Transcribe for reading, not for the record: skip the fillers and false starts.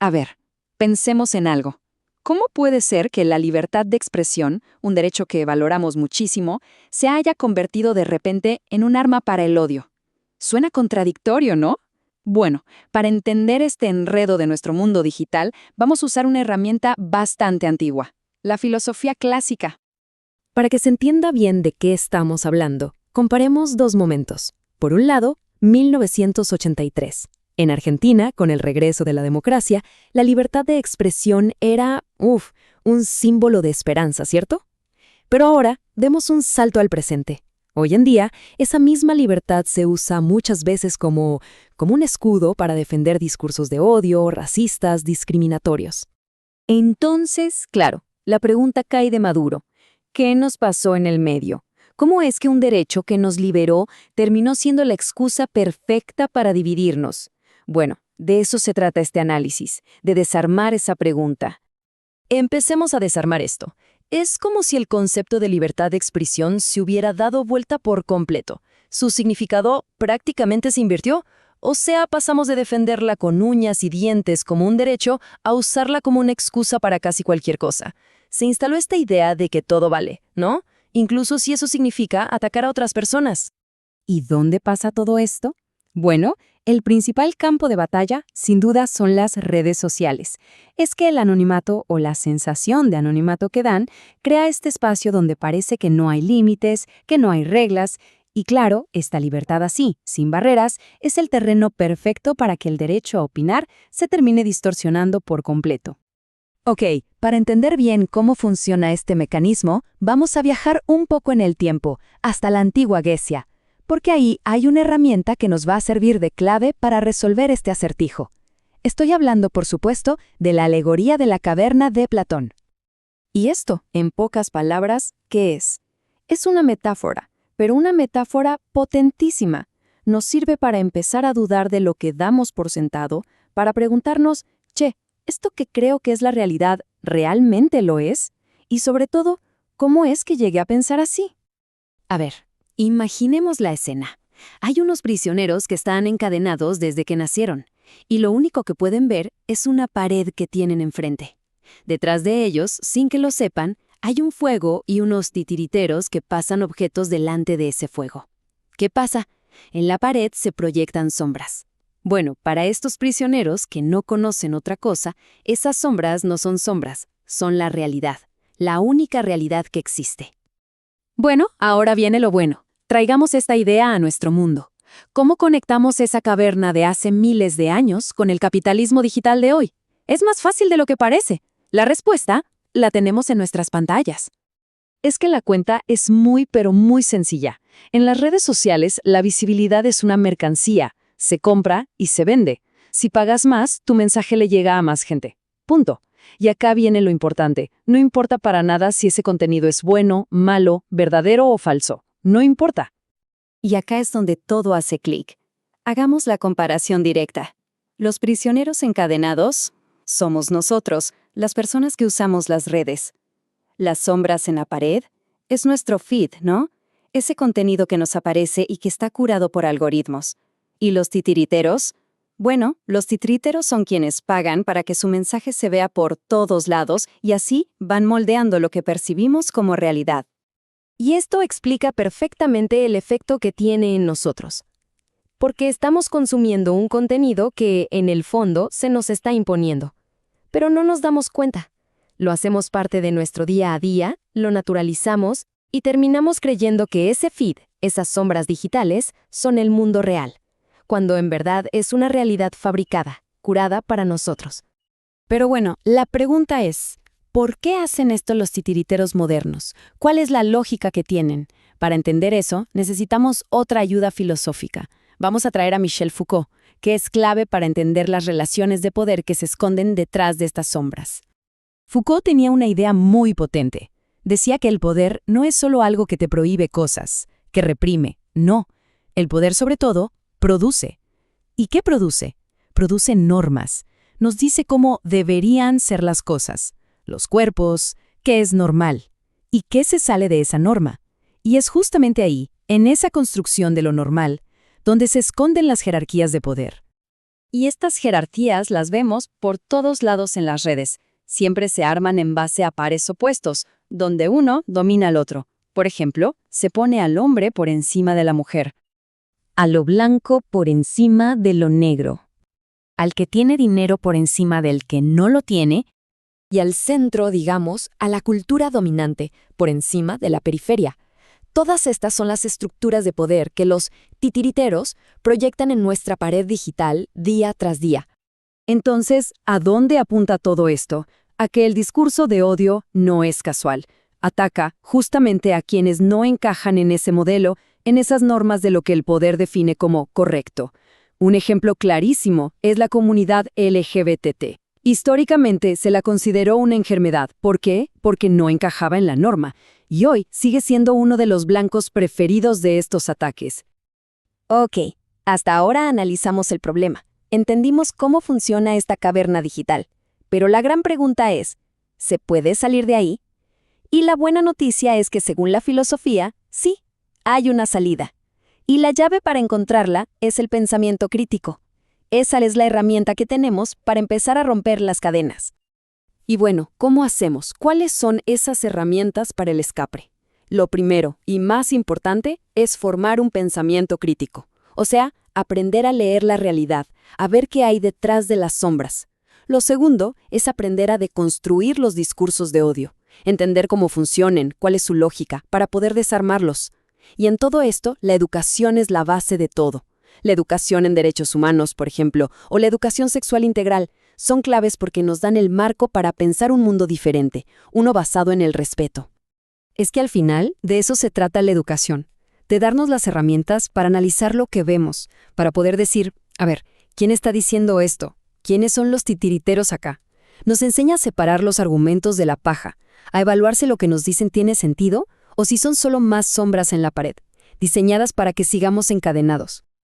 A ver, pensemos en algo. ¿Cómo puede ser que la libertad de expresión, un derecho que valoramos muchísimo, se haya convertido de repente en un arma para el odio? Suena contradictorio, ¿no? Bueno, para entender este enredo de nuestro mundo digital, vamos a usar una herramienta bastante antigua, la filosofía clásica. Para que se entienda bien de qué estamos hablando, comparemos dos momentos. Por un lado, 1983. En Argentina, con el regreso de la democracia, la libertad de expresión era, un símbolo de esperanza, ¿cierto? Pero ahora, demos un salto al presente. Hoy en día, esa misma libertad se usa muchas veces como un escudo para defender discursos de odio, racistas, discriminatorios. Entonces, claro, la pregunta cae de Maduro. ¿Qué nos pasó en el medio? ¿Cómo es que un derecho que nos liberó terminó siendo la excusa perfecta para dividirnos? Bueno, de eso se trata este análisis, de desarmar esa pregunta. Empecemos a desarmar esto. Es como si el concepto de libertad de expresión se hubiera dado vuelta por completo. Su significado prácticamente se invirtió. O sea, pasamos de defenderla con uñas y dientes como un derecho a usarla como una excusa para casi cualquier cosa. Se instaló esta idea de que todo vale, ¿no? Incluso si eso significa atacar a otras personas. ¿Y dónde pasa todo esto? Bueno, el principal campo de batalla, sin duda, son las redes sociales. Es que el anonimato o la sensación de anonimato que dan crea este espacio donde parece que no hay límites, que no hay reglas, y claro, esta libertad así, sin barreras, es el terreno perfecto para que el derecho a opinar se termine distorsionando por completo. Ok, para entender bien cómo funciona este mecanismo, vamos a viajar un poco en el tiempo, hasta la antigua Grecia, porque ahí hay una herramienta que nos va a servir de clave para resolver este acertijo. Estoy hablando, por supuesto, de la alegoría de la caverna de Platón. Y esto, en pocas palabras, ¿qué es? Es una metáfora, pero una metáfora potentísima. Nos sirve para empezar a dudar de lo que damos por sentado, para preguntarnos, ¿esto que creo que es la realidad realmente lo es? Y sobre todo, ¿cómo es que llegué a pensar así? A ver, imaginemos la escena. Hay unos prisioneros que están encadenados desde que nacieron, y lo único que pueden ver es una pared que tienen enfrente. Detrás de ellos, sin que lo sepan, hay un fuego y unos titiriteros que pasan objetos delante de ese fuego. ¿Qué pasa? En la pared se proyectan sombras. Bueno, para estos prisioneros que no conocen otra cosa, esas sombras no son sombras, son la realidad, la única realidad que existe. Bueno, ahora viene lo bueno. Traigamos esta idea a nuestro mundo. ¿Cómo conectamos esa caverna de hace miles de años con el capitalismo digital de hoy? Es más fácil de lo que parece. La respuesta la tenemos en nuestras pantallas. Es que la cuenta es muy pero muy sencilla. En las redes sociales, la visibilidad es una mercancía. Se compra y se vende. Si pagas más, tu mensaje le llega a más gente. Punto. Y acá viene lo importante. No importa para nada si ese contenido es bueno, malo, verdadero o falso. No importa. Y acá es donde todo hace clic. Hagamos la comparación directa. Los prisioneros encadenados somos nosotros, las personas que usamos las redes. Las sombras en la pared es nuestro feed, ¿no? Ese contenido que nos aparece y que está curado por algoritmos. ¿Y los titiriteros? Bueno, los titiriteros son quienes pagan para que su mensaje se vea por todos lados y así van moldeando lo que percibimos como realidad. Y esto explica perfectamente el efecto que tiene en nosotros. Porque estamos consumiendo un contenido que, en el fondo, se nos está imponiendo. Pero no nos damos cuenta. Lo hacemos parte de nuestro día a día, lo naturalizamos y terminamos creyendo que ese feed, esas sombras digitales, son el mundo real, cuando en verdad es una realidad fabricada, curada para nosotros. Pero bueno, la pregunta es, ¿por qué hacen esto los titiriteros modernos? ¿Cuál es la lógica que tienen? Para entender eso, necesitamos otra ayuda filosófica. Vamos a traer a Michel Foucault, que es clave para entender las relaciones de poder que se esconden detrás de estas sombras. Foucault tenía una idea muy potente. Decía que el poder no es solo algo que te prohíbe cosas, que reprime, no. El poder, sobre todo, produce. ¿Y qué produce? Produce normas. Nos dice cómo deberían ser las cosas, los cuerpos, qué es normal y qué se sale de esa norma. Y es justamente ahí, en esa construcción de lo normal, donde se esconden las jerarquías de poder. Y estas jerarquías las vemos por todos lados en las redes. Siempre se arman en base a pares opuestos, donde uno domina al otro. Por ejemplo, se pone al hombre por encima de la mujer. A lo blanco por encima de lo negro. Al que tiene dinero por encima del que no lo tiene. Y al centro, digamos, a la cultura dominante, por encima de la periferia. Todas estas son las estructuras de poder que los titiriteros proyectan en nuestra pared digital día tras día. Entonces, ¿a dónde apunta todo esto? A que el discurso de odio no es casual. Ataca justamente a quienes no encajan en ese modelo, en esas normas de lo que el poder define como correcto. Un ejemplo clarísimo es la comunidad LGBT. Históricamente se la consideró una enfermedad. ¿Por qué? Porque no encajaba en la norma. Y hoy sigue siendo uno de los blancos preferidos de estos ataques. Ok, hasta ahora analizamos el problema. Entendimos cómo funciona esta caverna digital. Pero la gran pregunta es, ¿se puede salir de ahí? Y la buena noticia es que según la filosofía, sí, hay una salida. Y la llave para encontrarla es el pensamiento crítico. Esa es la herramienta que tenemos para empezar a romper las cadenas. Y bueno, ¿cómo hacemos? ¿Cuáles son esas herramientas para el escape? Lo primero y más importante es formar un pensamiento crítico. O sea, aprender a leer la realidad, a ver qué hay detrás de las sombras. Lo segundo es aprender a deconstruir los discursos de odio, entender cómo funcionan, cuál es su lógica, para poder desarmarlos. Y en todo esto, la educación es la base de todo. La educación en derechos humanos, por ejemplo, o la educación sexual integral, son claves porque nos dan el marco para pensar un mundo diferente, uno basado en el respeto. Es que al final, de eso se trata la educación, de darnos las herramientas para analizar lo que vemos, para poder decir, a ver, ¿quién está diciendo esto? ¿Quiénes son los titiriteros acá? Nos enseña a separar los argumentos de la paja, a evaluar si lo que nos dicen tiene sentido o si son solo más sombras en la pared, diseñadas para que sigamos encadenados.